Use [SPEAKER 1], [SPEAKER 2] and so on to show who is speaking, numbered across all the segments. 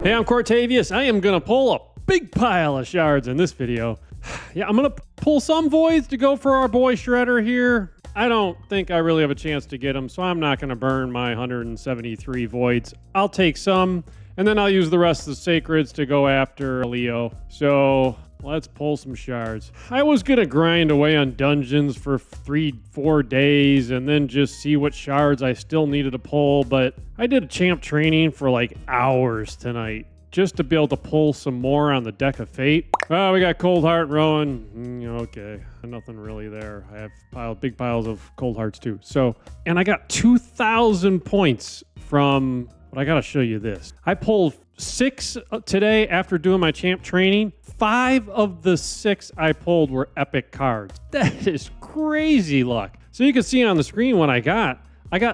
[SPEAKER 1] Hey, I'm Cortavius. I am going to pull a big pile of shards in this video. Yeah, I'm going to pull some voids to go for our boy Shredder here. I don't think I really have a chance to get him, so I'm not going to burn my 173 voids. I'll take some, and then I'll use the rest of the sacreds to go after Leo. So let's pull some shards. I was going to grind away on dungeons for 3-4 days and then just see what shards I still needed to pull, but I did a champ training for like hours tonight just to be able to pull some more on the deck of fate. Oh, we got Cold Heart and Rowan. Okay, nothing really there. I have big piles of Cold Hearts too. So, and I got 2,000 points from, but I gotta show you this. I pulled 6 today after doing my champ training. 5 of the 6 I pulled were epic cards. That is crazy luck. So you can see on the screen what I got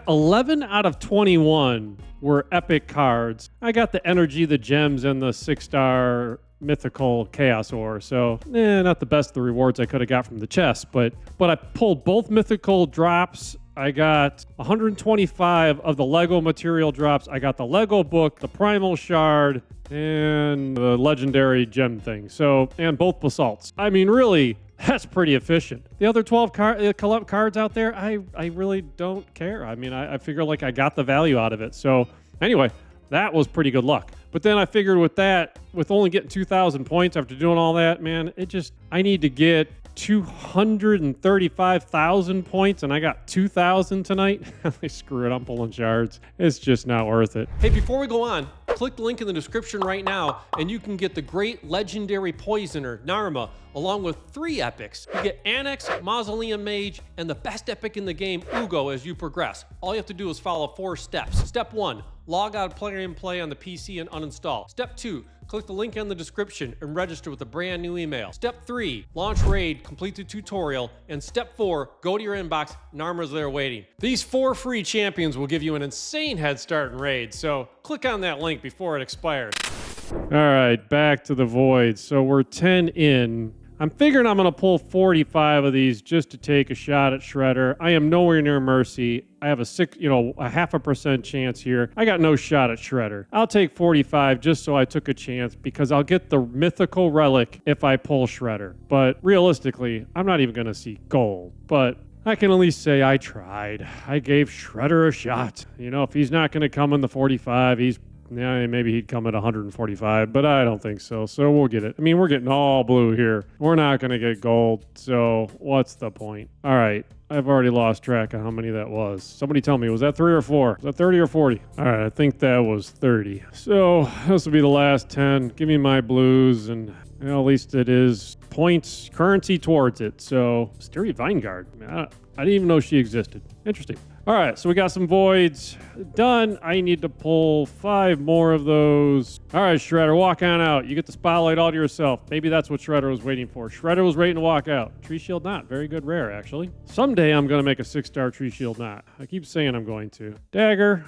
[SPEAKER 1] 11 out of 21 were epic cards. I got the energy, the gems, and the 6-star mythical chaos ore. So, not the best of the rewards I could have got from the chest, but I pulled both mythical drops. I got 125 of the Lego material drops. I got the Lego book, the primal shard, and the legendary gem thing. So, and both basalts. I mean, really, that's pretty efficient. The other 12 cards out there, I really don't care. I mean, I figure like I got the value out of it. So anyway, that was pretty good luck. But then I figured with only getting 2,000 points after doing all that, man, I need to get 235,000 points, and I got 2,000 tonight. Screw it, I'm pulling shards. It's just not worth it.
[SPEAKER 2] Hey, before we go on, click the link in the description right now, and you can get the great legendary poisoner, Narma, along with 3 epics. You get Anax, Mausoleum Mage, and the best epic in the game, Uugo, as you progress. All you have to do is follow 4 steps. Step 1, log out Play and Play on the PC and uninstall. Step 2, click the link in the description and register with a brand new email. Step 3, launch raid, complete the tutorial. And step 4, go to your inbox, Narma's there waiting. These 4 free champions will give you an insane head start in raid, so click on that link before it expires.
[SPEAKER 1] All right, back to the voids. So we're 10 in. I'm figuring I'm going to pull 45 of these just to take a shot at Shredder. I am nowhere near Mercy. I have a 0.5% chance here. I got no shot at Shredder. I'll take 45 just so I took a chance because I'll get the mythical relic if I pull Shredder. But realistically, I'm not even going to see gold. But I can at least say I tried. I gave Shredder a shot. You know, if he's not going to come in the 45, maybe he'd come at 145, but I don't think so. So we'll get it. I mean, we're getting all blue here. We're not going to get gold, so what's the point? All right. I've already lost track of how many that was. Somebody tell me, was that 3 or 4? Was that 30 or 40? All right, I think that was 30. So this will be the last 10. Give me my blues, and at least it is points, currency towards it. So Styria Vinegard. I didn't even know she existed. Interesting. All right, so we got some voids done. I need to pull 5 more of those. All right, Shredder, walk on out. You get the spotlight all to yourself. Maybe that's what Shredder was waiting for. Shredder was waiting to walk out. Tree Shield Knot, very good rare, actually. Someday I'm going to make a 6-star Tree Shield Knot. I keep saying I'm going to. Dagger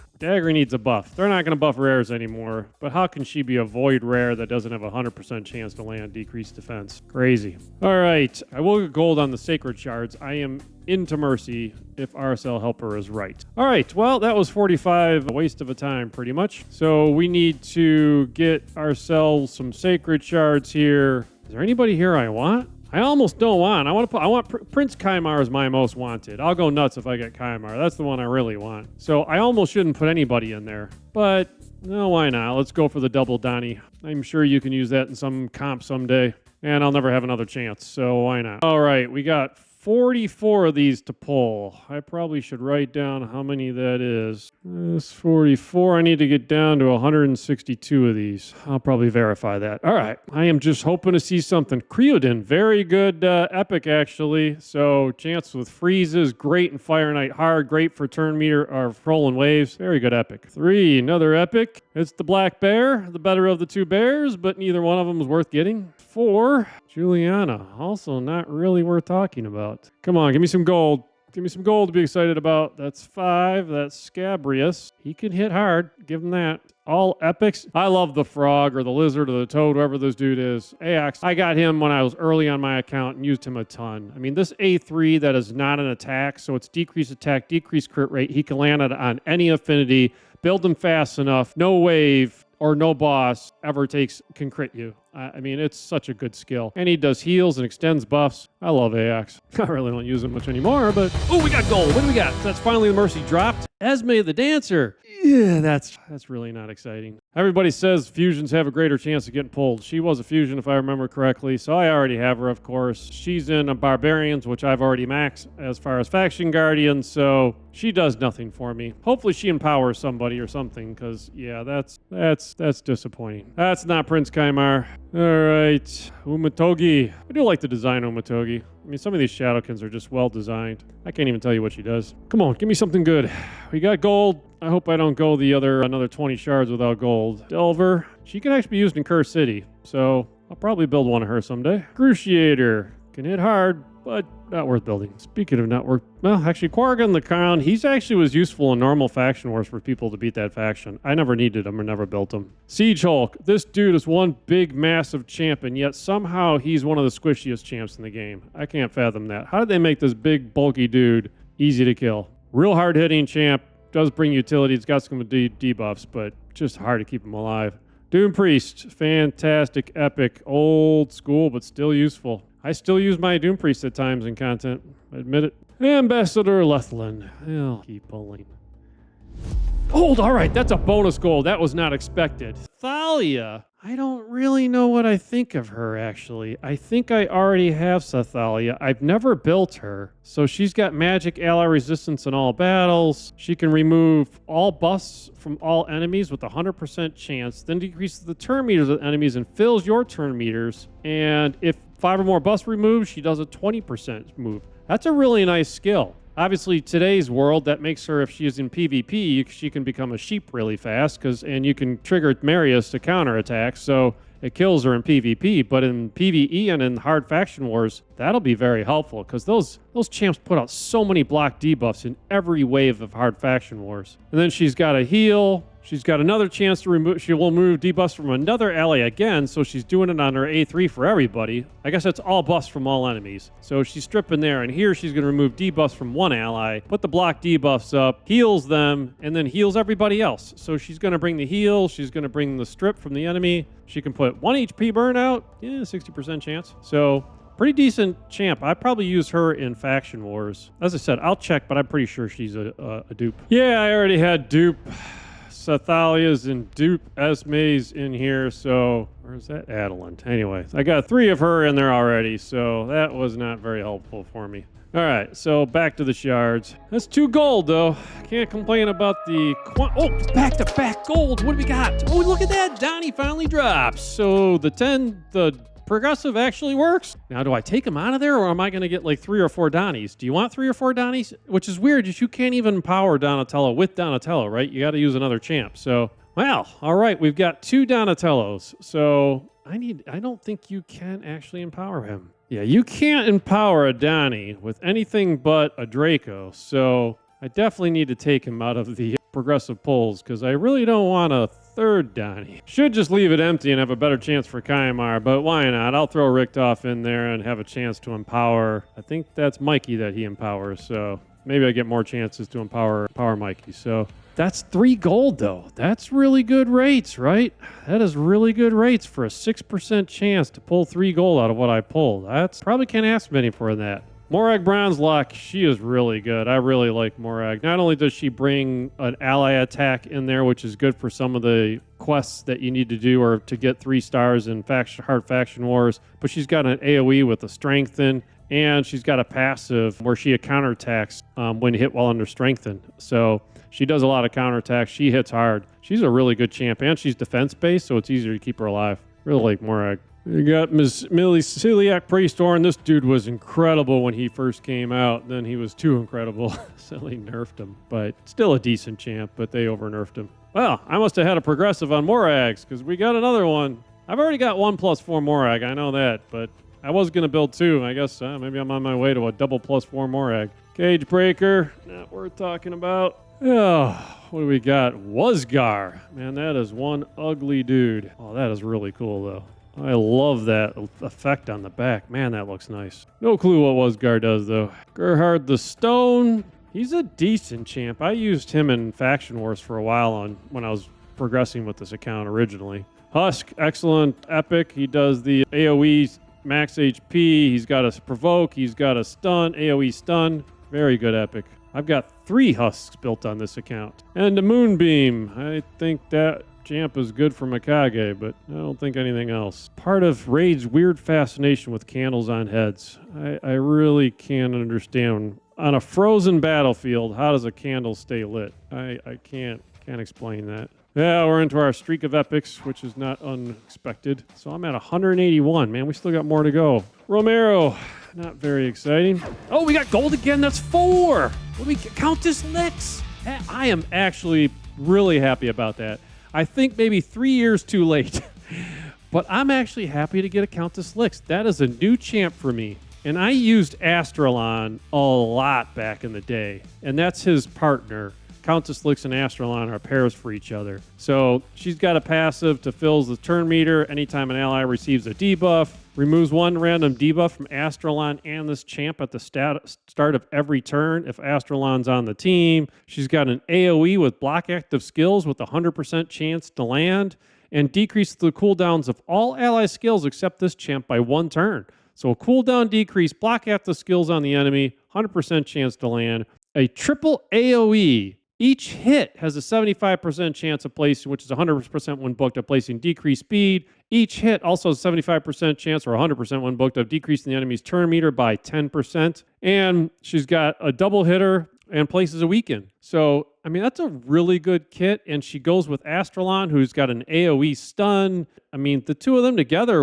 [SPEAKER 1] needs a buff. They're not going to buff rares anymore, but how can she be a void rare that doesn't have a 100% chance to land decreased defense? Crazy. All right, I will get gold on the sacred shards. I am into Mercy if RSL Helper is right. All right, well, that was 45, a waste of a time pretty much. So we need to get ourselves some sacred shards here. Is there anybody here I want? I almost don't want. I want Prince Kymar is my most wanted. I'll go nuts if I get Kymar. That's the one I really want. So I almost shouldn't put anybody in there, but no, why not? Let's go for the double Donnie. I'm sure you can use that in some comp someday, and I'll never have another chance, so why not? All right, we got 44 of these to pull. I probably should write down how many that is. That's 44. I need to get down to 162 of these. I'll probably verify that. All right. I am just hoping to see something. Creodin, very good epic, actually. So chance with freezes, great in Fire Knight hard, great for turn meter or rolling waves. Very good epic. 3, another epic. It's the Black Bear, the better of the 2 bears, but neither one of them is worth getting. 4, Juliana, also not really worth talking about. Come on, give me some gold. Give me some gold to be excited about. That's 5. That's Scabrius. He can hit hard. Give him that. All epics. I love the frog or the lizard or the toad, whoever this dude is. Ajax. I got him when I was early on my account and used him a ton. I mean, this A3 that is not an attack, so it's decreased attack, decreased crit rate. He can land it on any affinity. Build him fast enough. No wave. or no boss ever can crit you. I mean, it's such a good skill. And he does heals and extends buffs. I love Aax. I really don't use it much anymore, but... Oh, we got gold. What do we got? That's finally the Mercy dropped. Esme the Dancer. Yeah, that's really not exciting. Everybody says fusions have a greater chance of getting pulled. She was a fusion, if I remember correctly, so I already have her, of course. She's in a Barbarians, which I've already maxed as far as Faction Guardians, so she does nothing for me. Hopefully she empowers somebody or something, because, yeah, that's disappointing. That's not Prince Kaimar. All right, Umatogi. I do like the design of Umatogi. I mean, some of these Shadowkins are just well designed. I can't even tell you what she does. Come on, give me something good. We got gold. I hope I don't go another 20 shards without gold. Delver. She can actually be used in Curse City, so I'll probably build one of her someday. Cruciator. Can hit hard, but not worth building. Speaking of not worth... Well, actually, Quargan the Crown, he's actually was useful in normal faction wars for people to beat that faction. I never needed him or never built him. Siege Hulk. This dude is one big, massive champ, and yet somehow he's one of the squishiest champs in the game. I can't fathom that. How did they make this big, bulky dude easy to kill? Real hard-hitting champ. Does bring utility. It's got some debuffs, but just hard to keep him alive. Doom Priest. Fantastic, epic, old school, but still useful. I still use my Doom Priest at times in content. I admit it. Ambassador Lethlin. I'll keep pulling. Gold! All right, that's a bonus gold. That was not expected. Thalia. I don't really know what I think of her, actually. I think I already have Sathalia. I've never built her. So she's got magic ally resistance in all battles. She can remove all buffs from all enemies with a 100% chance, then decreases the turn meters of enemies and fills your turn meters. And if 5 or more buffs removed, she does a 20% move. That's a really nice skill. Obviously, today's world, that makes her, if she is in PvP, she can become a sheep really fast, and you can trigger Marius to counterattack, so it kills her in PvP. But in PvE and in hard faction wars, that'll be very helpful, because those champs put out so many block debuffs in every wave of hard faction wars. And then she's got a heal. She's got another chance to remove... She will remove debuffs from another ally again, so she's doing it on her A3 for everybody. I guess that's all buffs from all enemies. So she's stripping there, and here she's going to remove debuffs from one ally, put the block debuffs up, heals them, and then heals everybody else. So she's going to bring the heal, she's going to bring the strip from the enemy. She can put 1 HP burnout, 60% chance. So... pretty decent champ. I probably use her in faction wars. As I said, I'll check, but I'm pretty sure she's a dupe. Yeah, I already had dupe. Sathalia's and dupe Esme's in here, so where's that Adelant? Anyway, I got 3 of her in there already, so that was not very helpful for me. All right, so back to the shards. That's 2 gold, though. Can't complain about the... Oh, back-to-back gold. What do we got? Oh, look at that. Donnie finally drops. So the progressive actually works. Now, do I take him out of there, or am I going to get like 3 or 4 Donnies? Do you want 3 or 4 Donnies? Which is weird. You can't even empower Donatello with Donatello, right? You got to use another champ. So, well, all right. We've got 2 Donatellos. So I don't think you can actually empower him. Yeah, you can't empower a Donnie with anything but a Draco. So I definitely need to take him out of the progressive pulls, because I really don't want a 3rd Donnie. Should just leave it empty and have a better chance for Kaimar, but why not? I'll throw Richtof in there and have a chance to empower. I think that's Mikey that he empowers, so maybe I get more chances to empower Mikey. So that's 3 gold, though. That's really good rates, right? That is really good rates for a 6% chance to pull 3 gold out of what I pulled. That's probably can't ask many for that. Morag Bronzelock, she is really good. I really like Morag. Not only does she bring an ally attack in there, which is good for some of the quests that you need to do or to get 3 stars in hard faction wars, but she's got an AoE with a strengthen, and she's got a passive where she counterattacks when hit while under strengthen. So she does a lot of counterattacks. She hits hard. She's a really good champ, and she's defense-based, so it's easier to keep her alive. Really like Morag. You got Ms. Millie Celiac Priesthorn. This dude was incredible when he first came out. Then he was too incredible, so they nerfed him. But still a decent champ, but they over-nerfed him. Well, I must have had a progressive on Morags, because we got another one. I've already got 1+4 Morag, I know that, but I was going to build 2. I guess maybe I'm on my way to a double +4 Morag. Cage Breaker, not worth talking about. Oh, what do we got? Wasgar. Man, that is one ugly dude. Oh, that is really cool, though. I love that effect on the back. Man, that looks nice. No clue what Wasgar does, though. Gerhard the Stone. He's a decent champ. I used him in Faction Wars for a while when I was progressing with this account originally. Husk, excellent epic. He does the AoE max HP. He's got a provoke. He's got a stun, AoE stun. Very good epic. I've got 3 husks built on this account. And a moonbeam. I think that Champ is good for Mikage, but I don't think anything else. Part of Raid's weird fascination with candles on heads. I really can't understand. On a frozen battlefield, how does a candle stay lit? I can't explain that. Yeah, we're into our streak of epics, which is not unexpected. So I'm at 181. Man, we still got more to go. Romero, not very exciting. Oh, we got gold again. That's 4. What do we count this licks? I am actually really happy about that. I think maybe 3 years too late. But I'm actually happy to get a Countess Lix. That is a new champ for me. And I used Astralon a lot back in the day. And that's his partner. Countess Lix and Astralon are pairs for each other. So she's got a passive to fills the turn meter anytime an ally receives a debuff. Removes 1 random debuff from Astralon and this champ at the start of every turn if Astralon's on the team. She's got an AoE with block active skills with a 100% chance to land and decreases the cooldowns of all ally skills except this champ by 1 turn. So a cooldown decrease, block active skills on the enemy, 100% chance to land. A triple AoE. Each hit has a 75% chance of placing, which is 100% when booked, of placing decreased speed. Each hit also has a 75% chance or 100% when booked of decreasing the enemy's turn meter by 10%. And she's got a double hitter and places a weaken. So, I mean, that's a really good kit. And she goes with Astralon, who's got an AoE stun. I mean, the two of them together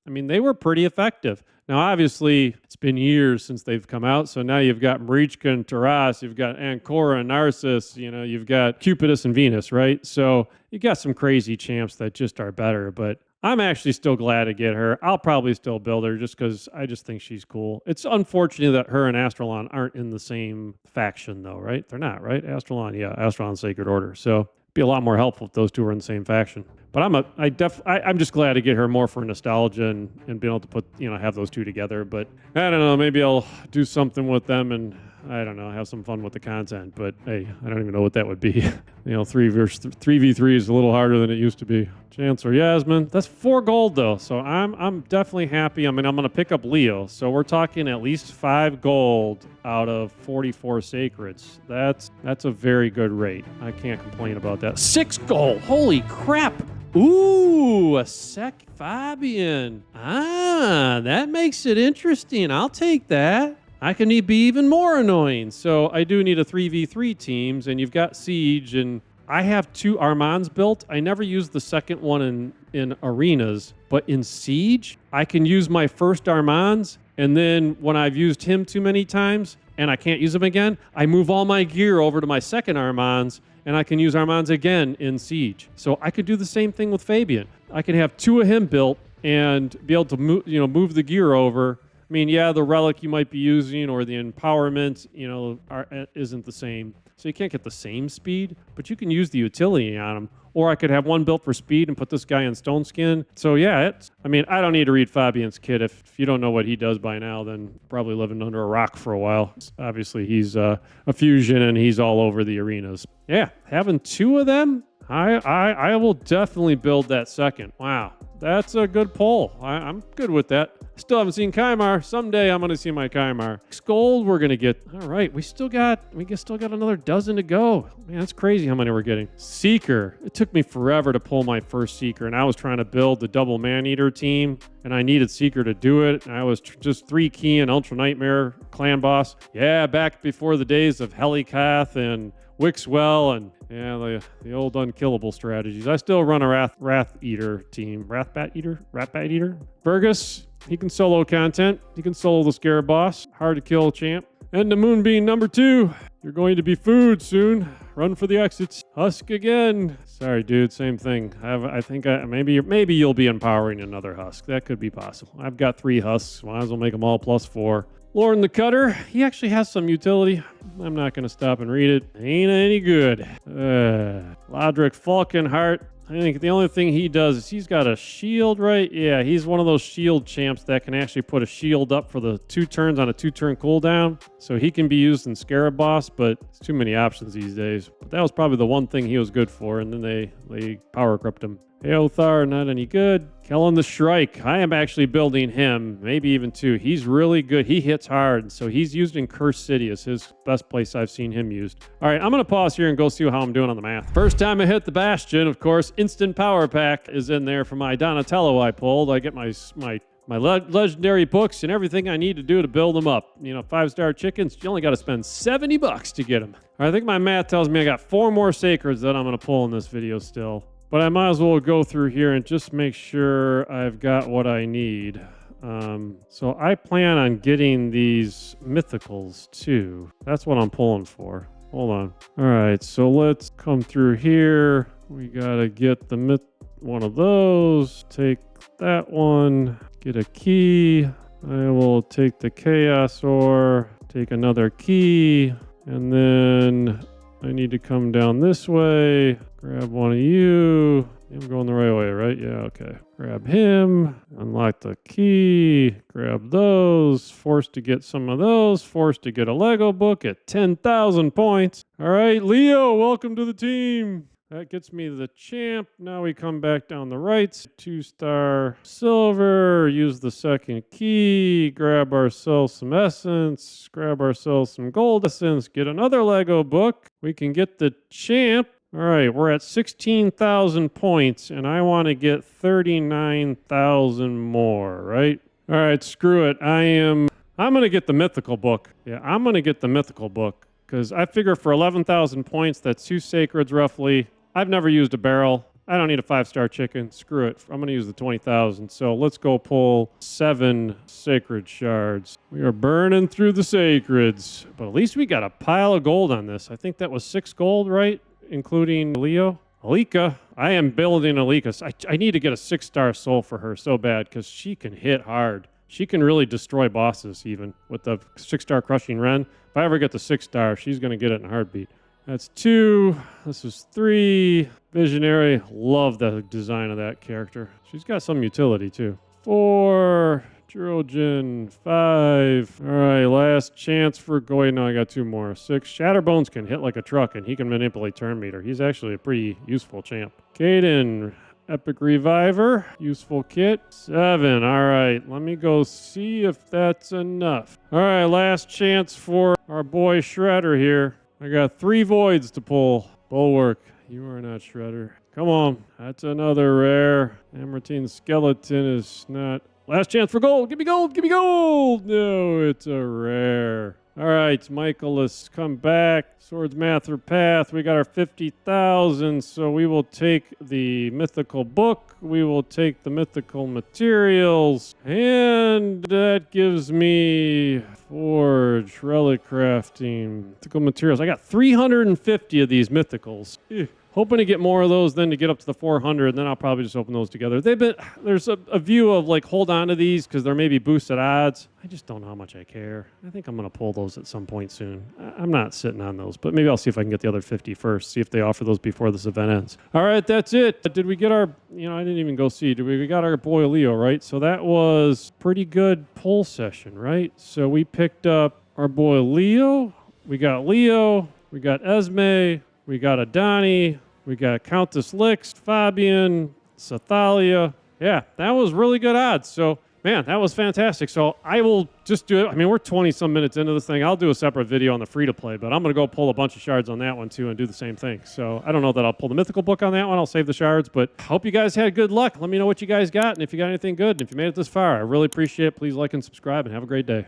[SPEAKER 1] they were pretty effective. Now, obviously, it's been years since they've come out, so now you've got Marichka and Taras, you've got Ancora and Narcissus, you've got Cupidus and Venus, right? So you got some crazy champs that just are better, but I'm actually still glad to get her. I'll probably still build her just because I just think she's cool. It's unfortunate that her and Astralon aren't in the same faction, though, right? They're not, right? Astralon Sacred Order. So it'd be a lot more helpful if those two were in the same faction. But I'm just glad to get her more for nostalgia and being able to put, have those two together. But I don't know, maybe I'll do something with them and I don't know, have some fun with the content. But hey, I don't even know what that would be. 3v3 is a little harder than it used to be. Chancellor Yasmin, that's 4 gold though. So I'm definitely happy. I mean, I'm going to pick up Leo. So we're talking at least 5 gold out of 44 sacreds. That's a very good rate. I can't complain about that. 6 gold. Holy crap. Ooh, a Sec Fabian. That makes it interesting. I'll take that. I can be even more annoying. So I do need a 3v3 teams, and you've got Siege, and I have 2 Armands built. I never used the second one in arenas, but in Siege, I can use my first Armands, and then when I've used him too many times and I can't use him again, I move all my gear over to my second Armands, and I can use Armands again in Siege. So I could do the same thing with Fabian. I could have 2 of him built and be able to move the gear over. I mean, yeah, the relic you might be using or the empowerment, isn't the same. So you can't get the same speed, but you can use the utility on them. Or I could have one built for speed and put this guy in Stone Skin. So yeah, I don't need to read Fabian's kit. If you don't know what he does by now, then probably living under a rock for a while. Obviously, he's a fusion and he's all over the arenas. Yeah, having 2 of them, I will definitely build that second. Wow, that's a good pull. I'm good with that. Still haven't seen Kymar. Someday I'm going to see my Kymar. 6 gold we're going to get. All right, we still got another dozen to go. Man, that's crazy how many we're getting. Seeker. It took me forever to pull my first Seeker, and I was trying to build the double Man-Eater team, and I needed Seeker to do it. And I was just 3 keying Ultra Nightmare Clan Boss. Yeah, back before the days of Helikath and Wixwell and the old unkillable strategies. I still run a Wrath Eater team. Rat Bat Eater? Fergus, he can solo content. He can solo the Scarab Boss. Hard to kill champ. And the Moonbeam number 2. You're going to be food soon. Run for the exits. Husk again. Sorry, dude. Same thing. Maybe you'll be empowering another Husk. That could be possible. I've got 3 Husks. Might as well make them all +4. Lauren the Cutter, he actually has some utility. I'm not going to stop and read it. Ain't any good. Lodric Falconheart, I think the only thing he does is he's got a shield, right? Yeah, he's one of those shield champs that can actually put a shield up for the 2 turns on a 2-turn cooldown. So he can be used in Scarab Boss, but it's too many options these days. But that was probably the one thing he was good for, and then they power corrupt him. Eothar, not any good. Kellen the Shrike. I am actually building him, maybe even 2. He's really good. He hits hard, so he's used in Cursed City as his best place I've seen him used. All right, I'm going to pause here and go see how I'm doing on the math. First time I hit the Bastion, of course, instant power pack is in there for my Donatello I pulled. I get my legendary books and everything I need to do to build them up. You know, 5-star chickens, you only got to spend $70 to get them. I think my math tells me I got 4 more sacreds that I'm going to pull in this video still. But I might as well go through here and just make sure I've got what I need. So I plan on getting these mythicals too. That's what I'm pulling for. Hold on. All right, so let's come through here. We gotta get the one of those. Take that one. Get a key. I will take the chaos ore. Take another key. And then I need to come down this way. Grab one of you. I'm going the right way, right? Yeah, okay. Grab him. Unlock the key. Grab those. Forced to get some of those. Forced to get a Lego book at 10,000 points. All right, Leo, welcome to the team. That gets me the champ. Now we come back down the right. 2-star silver. Use the second key. Grab ourselves some essence. Grab ourselves some gold essence. Get another Lego book. We can get the champ. All right, we're at 16,000 points, and I want to get 39,000 more, right? All right, screw it. I'm going to get the mythical book. Yeah, I'm going to get the mythical book, because I figure for 11,000 points, that's 2 sacreds roughly. I've never used a barrel. I don't need a 5-star chicken. Screw it. I'm going to use the 20,000. So let's go pull 7 sacred shards. We are burning through the sacreds, but at least we got a pile of gold on this. I think that was 6 gold, right? Including Leo. Alika. I am building Alika. I need to get a 6-star soul for her so bad because she can hit hard. She can really destroy bosses even with the 6-star crushing Ren. If I ever get the 6-star, she's going to get it in a heartbeat. That's 2. This is 3. Visionary. Love the design of that character. She's got some utility too. 4. Trojan. 5. All right, last chance for going. No, I got 2 more. 6. Shatterbones can hit like a truck, and he can manipulate turn meter. He's actually a pretty useful champ. Caden. Epic Reviver. Useful kit. 7. All right, let me go see if that's enough. All right, last chance for our boy Shredder here. I got 3 voids to pull. Bulwark. You are not Shredder. Come on. That's another rare. Amortine Skeleton is not... Last chance for gold. Give me gold. Give me gold. No, it's a rare. All right, Michael, let's come back. Swords Master Path. We got our 50,000, so we will take the mythical book. We will take the mythical materials. And that gives me forge, relic crafting, mythical materials. I got 350 of these mythicals. Hoping to get more of those than to get up to the 400, then I'll probably just open those together. There's a view of like hold on to these because there may be boosted odds. I just don't know how much I care. I think I'm going to pull those at some point soon. I'm not sitting on those, but maybe I'll see if I can get the other 50 first, see if they offer those before this event ends. All right, that's it. Did we get our, I didn't even go see. We got our boy Leo, right? So that was pretty good pull session, right? So we picked up our boy Leo. We got Esme. We got Adani. We got Countess Lix, Fabian, Sathalia. Yeah, that was really good odds. So, man, that was fantastic. So I will just do it. I mean, we're 20-some minutes into this thing. I'll do a separate video on the free-to-play, but I'm going to go pull a bunch of shards on that one, too, and do the same thing. So I don't know that I'll pull the mythical book on that one. I'll save the shards, but hope you guys had good luck. Let me know what you guys got and if you got anything good. And if you made it this far, I really appreciate it. Please like and subscribe, and have a great day.